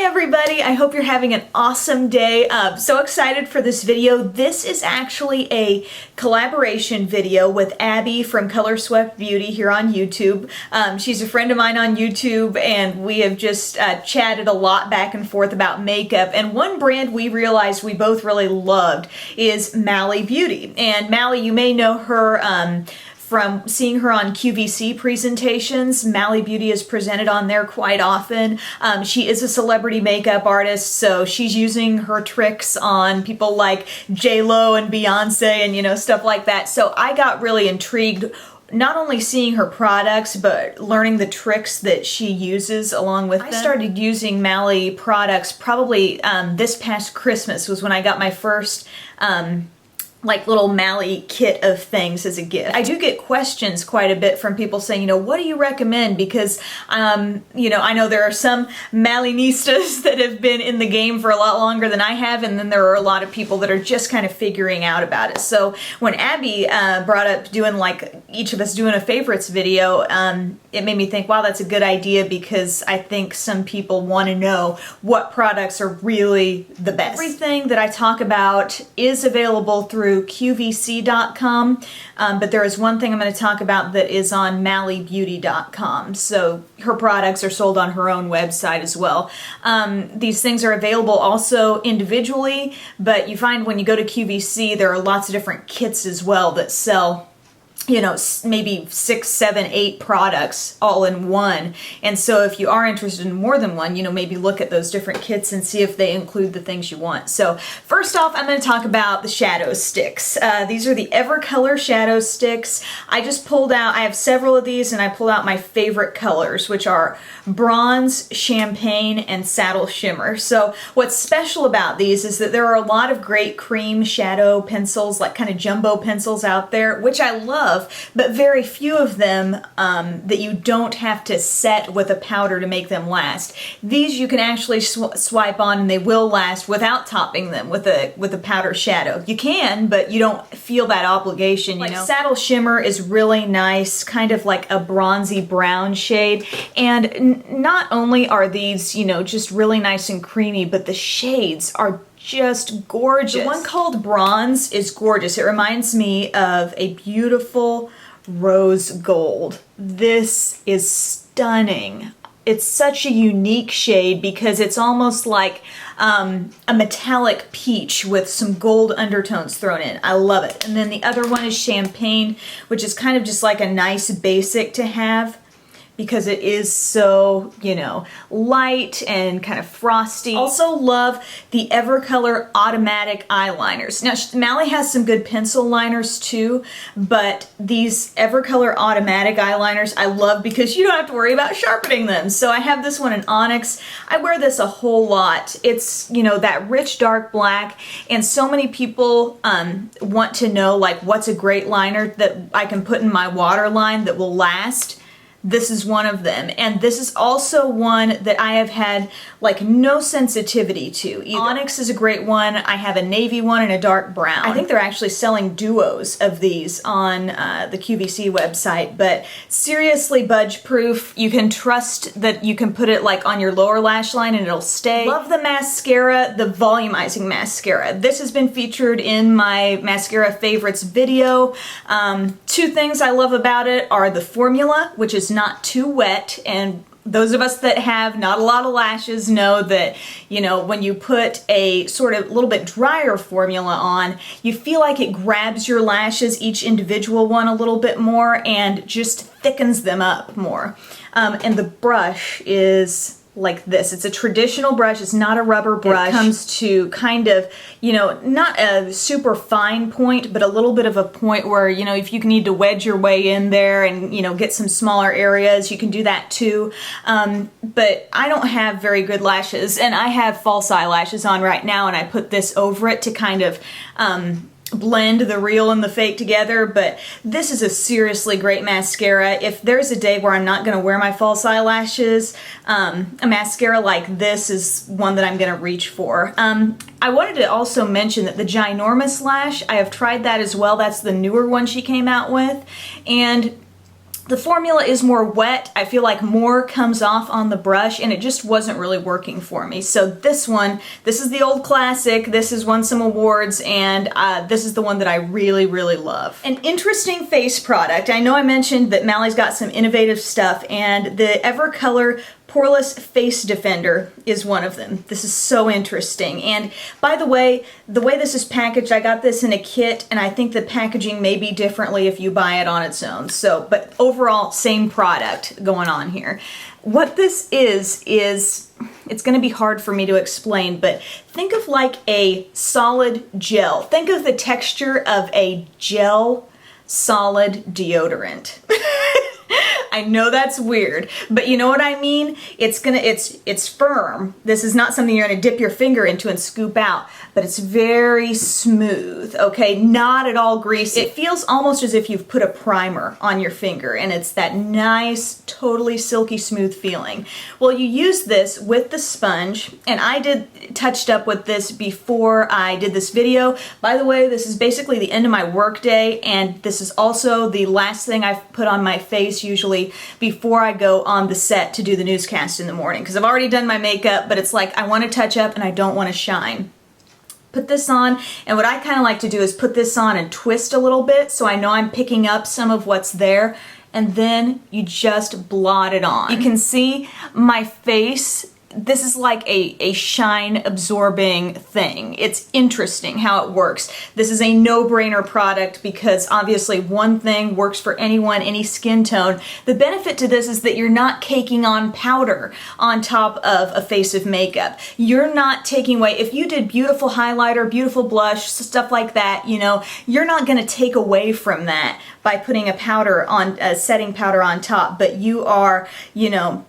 Hi everybody, I hope you're having an awesome day. So excited for this video. This is actually a collaboration video with Abby from Color Swept Beauty here on YouTube. She's a friend of mine on YouTube and we have just chatted a lot back and forth about makeup, and one brand we realized we both really loved is Mallee Beauty. And Mallee, you may know her from seeing her on QVC presentations. Mallee Beauty is presented on there quite often. She is a celebrity makeup artist, so she's using her tricks on people like J-Lo and Beyonce and stuff like that. So I got really intrigued, not only seeing her products, but learning the tricks that she uses along with them. I started using Mallee products probably this past Christmas was when I got my first like little Mallee kit of things as a gift. I do get questions quite a bit from people saying, what do you recommend? Because, I know there are some Mallee-nistas that have been in the game for a lot longer than I have, and then there are a lot of people that are just kind of figuring out about it. So when Abby brought up doing like each of us doing a favorites video, it made me think, wow, that's a good idea, because I think some people want to know what products are really the best. Everything that I talk about is available through QVC.com, but there is one thing I'm going to talk about that is on MalleeBeauty.com. So her products are sold on her own website as well. These things are available also individually, but you find when you go to QVC there are lots of different kits as well that sell maybe 6, 7, 8 products all in one. And so if you are interested in more than one, maybe look at those different kits and see if they include the things you want. So first off, I'm going to talk about the shadow sticks. These are the Evercolor shadow sticks. I just pulled out, I have several of these, and I pulled out my favorite colors, which are bronze, champagne, and saddle shimmer. So what's special about these is that there are a lot of great cream shadow pencils, like kind of jumbo pencils out there, which I love, but very few of them that you don't have to set with a powder to make them last. These you can actually swipe on and they will last without topping them with a powder shadow. You can, but you don't feel that obligation, Like Saddle Shimmer is really nice, kind of like a bronzy brown shade, and not only are these, just really nice and creamy, but the shades are just gorgeous. The one called Bronze is gorgeous. It reminds me of a beautiful rose gold. This is stunning. It's such a unique shade because it's almost like a metallic peach with some gold undertones thrown in. I love it. And then the other one is Champagne, which is kind of just like a nice basic to have, because it is so, light and kind of frosty. Also love the Evercolor automatic eyeliners. Now, Mallee has some good pencil liners too, but these Evercolor automatic eyeliners I love because you don't have to worry about sharpening them. So I have this one in Onyx. I wear this a whole lot. It's, that rich dark black, and so many people want to know like what's a great liner that I can put in my waterline that will last. This is one of them, and this is also one that I have had like no sensitivity to either. Onyx is a great one. I have a navy one and a dark brown. I think they're actually selling duos of these on the QVC website, but seriously budge proof. You can trust that you can put it like on your lower lash line and it'll stay. Love the mascara, the Volumizing Mascara. This has been featured in my mascara favorites video. Two things I love about it are the formula, which is not too wet, and those of us that have not a lot of lashes know that, when you put a sort of little bit drier formula on, you feel like it grabs your lashes, each individual one, a little bit more and just thickens them up more. And the brush is like this. It's a traditional brush. It's not a rubber brush. It comes to kind of, not a super fine point, but a little bit of a point where, if you need to wedge your way in there and, get some smaller areas, you can do that too. But I don't have very good lashes, and I have false eyelashes on right now, and I put this over it to kind of blend the real and the fake together, but this is a seriously great mascara. If there's a day where I'm not going to wear my false eyelashes, a mascara like this is one that I'm going to reach for. I wanted to also mention that the Ginormous Lash, I have tried that as well. That's the newer one she came out with, and The formula is more wet. I feel like more comes off on the brush and it just wasn't really working for me. So this one, this is the old classic. This has won some awards and this is the one that I really, really love. An interesting face product. I know I mentioned that Mallee's got some innovative stuff and the Evercolor Poreless Face Defender is one of them. This is so interesting. And by the way this is packaged, I got this in a kit and I think the packaging may be differently if you buy it on its own. So, but overall, same product going on here. What this is it's going to be hard for me to explain, but think of like a solid gel. Think of the texture of a gel solid deodorant. I know that's weird, but you know what I mean? It's firm. This is not something you're gonna dip your finger into and scoop out, but it's very smooth, okay? Not at all greasy. It feels almost as if you've put a primer on your finger and it's that nice, totally silky smooth feeling. Well, you use this with the sponge, and I touched up with this before I did this video. By the way, this is basically the end of my work day, and this is also the last thing I've put on my face usually before I go on the set to do the newscast in the morning, because I've already done my makeup, but it's like I want to touch up and I don't want to shine. Put this on, and what I kind of like to do is put this on and twist a little bit so I know I'm picking up some of what's there, and then you just blot it on. You can see my face. This is like a shine absorbing thing. It's interesting how it works. This is a no-brainer product because obviously one thing works for anyone, any skin tone. The benefit to this is that you're not caking on powder on top of a face of makeup. You're not taking away, if you did beautiful highlighter, beautiful blush, stuff like that, you know, you're not gonna take away from that by putting a powder on, a setting powder on top, but you are, you know,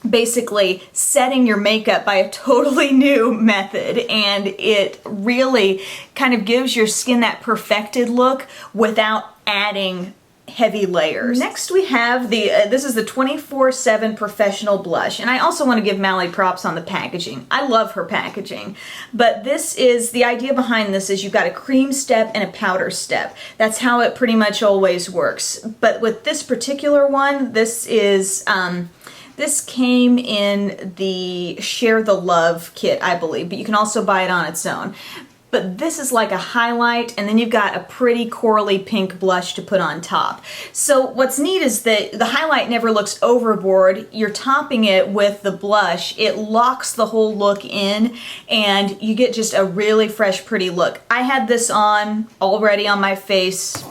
basically setting your makeup by a totally new method, and it really kind of gives your skin that perfected look without adding heavy layers. Next we have this is the 24/7 Professional Blush, and I also want to give Mallee props on the packaging. I love her packaging, but this is, the idea behind this is you've got a cream step and a powder step. That's how it pretty much always works. But with this particular one, this is this came in the Share the Love kit, I believe, but you can also buy it on its own. But this is like a highlight, and then you've got a pretty corally pink blush to put on top. So what's neat is that the highlight never looks overboard. You're topping it with the blush. It locks the whole look in, and you get just a really fresh, pretty look. I had this on already on my face,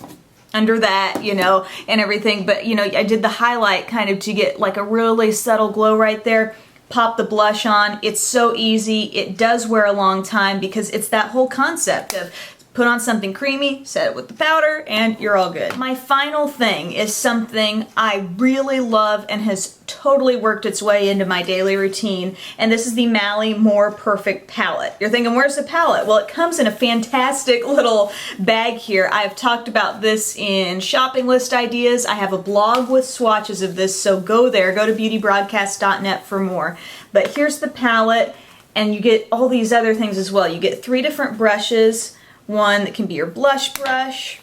under that, you know, and everything, but you know, I did the highlight kind of to get like a really subtle glow right there. Pop the blush on. It's so easy. It does wear a long time because it's that whole concept of put on something creamy, set it with the powder, and you're all good. My final thing is something I really love and has totally worked its way into my daily routine, and this is the Mallee More Perfect palette. You're thinking, where's the palette? Well, it comes in a fantastic little bag here. I've talked about this in shopping list ideas. I have a blog with swatches of this, so go there. Go to beautybroadcast.net for more. But here's the palette, and you get all these other things as well. You get 3 different brushes. One that can be your blush brush,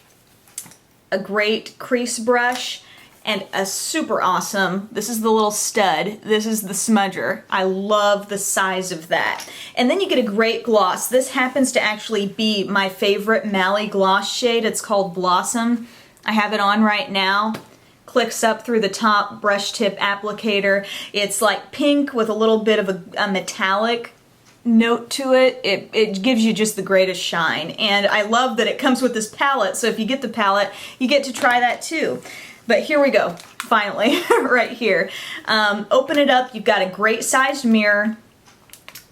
a great crease brush, and a super awesome, this is the little stud, this is the smudger. I love the size of that. And then you get a great gloss. This happens to actually be my favorite Mallee gloss shade. It's called Blossom. I have it on right now. Clicks up through the top brush tip applicator. It's like pink with a little bit of a metallic note to it. It gives you just the greatest shine, and I love that it comes with this palette, so if you get the palette you get to try that too. But here we go, finally, right here. Open it up, you've got a great sized mirror,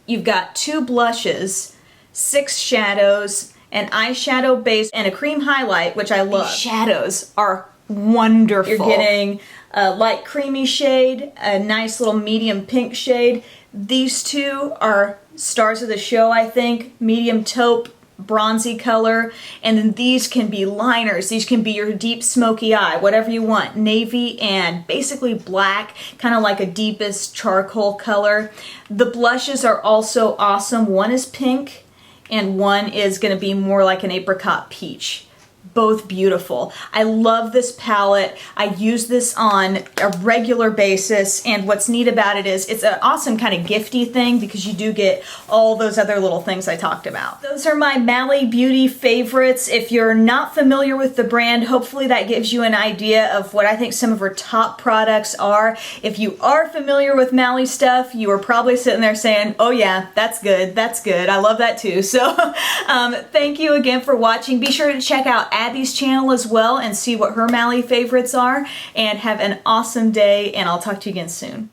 you've got 2 blushes, 6 shadows, an eyeshadow base, and a cream highlight, which I love. These shadows are wonderful. You're getting a light creamy shade, a nice little medium pink shade. These 2 are stars of the show, I think. Medium taupe, bronzy color, and then these can be liners. These can be your deep smoky eye, whatever you want. Navy and basically black, kind of like a deepest charcoal color. The blushes are also awesome. One is pink, and one is going to be more like an apricot peach. both beautiful. I love this palette. I use this on a regular basis, and what's neat about it is it's an awesome kind of gifty thing because you do get all those other little things I talked about. Those are my Mallee Beauty favorites. If you're not familiar with the brand, hopefully that gives you an idea of what I think some of her top products are. If you are familiar with Mallee stuff, you are probably sitting there saying, oh yeah, that's good, that's good. I love that too. So thank you again for watching. Be sure to check out Abby's channel as well and see what her Mallee favorites are, and have an awesome day, and I'll talk to you again soon.